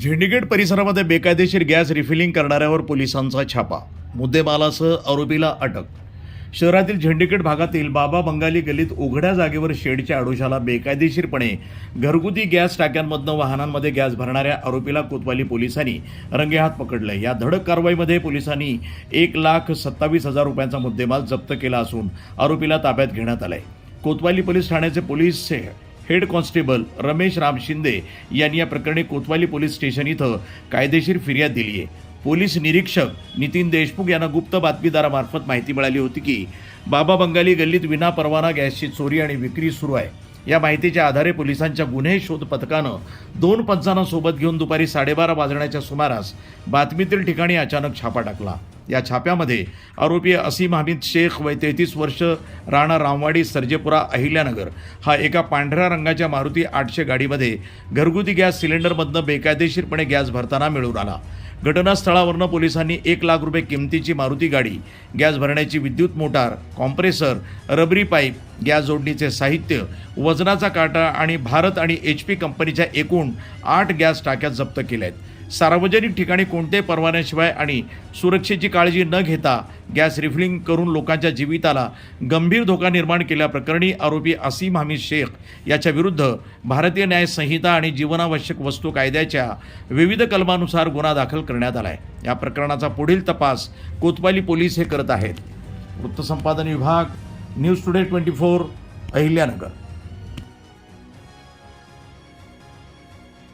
झेंडीगेट परिसरामध्ये बेकायदेशीर gas refilling करणाऱ्यावर पोलिसांचा छापा, मुद्देमालासह आरोपीला अटक. शहरातील झेंडीगेट भागातील बाबा बंगाली गल्लीत उघड्या जागेवर शेडच्या आडोशाला बेकायदेशीरपणे घरगुती गॅस टाक्यांमधनं वाहनांमध्ये गॅस भरणाऱ्या आरोपीला कोतवाली पोलिसांनी रंगेहात पकडले. या धडक कारवाईमध्ये पोलिसांनी 1,27,000 रुपयांचा मुद्देमाल जप्त केला असून आरोपीला ताब्यात घेण्यात आलाय. कोतवाली पोलीस ठाण्याचे police head constable Ramesh Ram Shinde यांनी या प्रकरणी कोतवाली पोलीस स्टेशन इथं कायदेशीर फिर्याद दिली आहे. पोलीस निरीक्षक नितीन देशमुख यांना गुप्त बातमीदारामार्फत माहिती मिळाली होती की बाबा बंगाली गल्लीत विनापरवाना गॅसची चोरी आणि विक्री सुरू आहे. या माहितीच्या आधारे पोलिसांच्या गुन्हे शोध पथकानं 2 पंचांना सोबत घेऊन दुपारी 12:30 वाजण्याच्या सुमारास बातमीतील ठिकाणी अचानक छापा टाकला. या छाप्यामध्ये आरोपी असीम हमीद शेख वय 33 वर्ष, राणा रामवाडी, सर्जेपुरा, अहिल्यानगर हा एका पांढऱ्या रंगाच्या मारुती 800 गाडीमध्ये घरगुती गॅस सिलेंडरमधनं बेकायदेशीरपणे गॅस भरताना मिळून आला. घटनास्थळावरनं पोलिसांनी 1 लाख रुपये किमतीची मारुती गाडी, गॅस भरण्याची विद्युत मोटार, कॉम्प्रेसर, रबरी पाईप, गॅस जोडणीचे साहित्य, वजनाचा काटा आणि भारत आणि HP कंपनीच्या एकूण 8 गॅस टाक्या जप्त केल्या आहेत. सार्वजनिक ठिकाणी कोणत्याही परवान्याशिवाय आणि सुरक्षेची काळजी न घेता गॅस रिफिलिंग करून लोकांच्या जीविताला गंभीर धोका निर्माण केल्याप्रकरणी आरोपी असीम हमीद शेख याच्या विरुद्ध भारतीय न्याय संहिता आणि जीवनावश्यक वस्तू कायद्याच्या विविध कलमानुसार गुन्हा दाखल करण्यात आला आहे. या प्रकरणाचा पुढील तपास कोतवाली पोलीस हे करत आहेत. वृत्तसंपादन विभाग, न्यूज टुडे 24, अहिल्यानगर.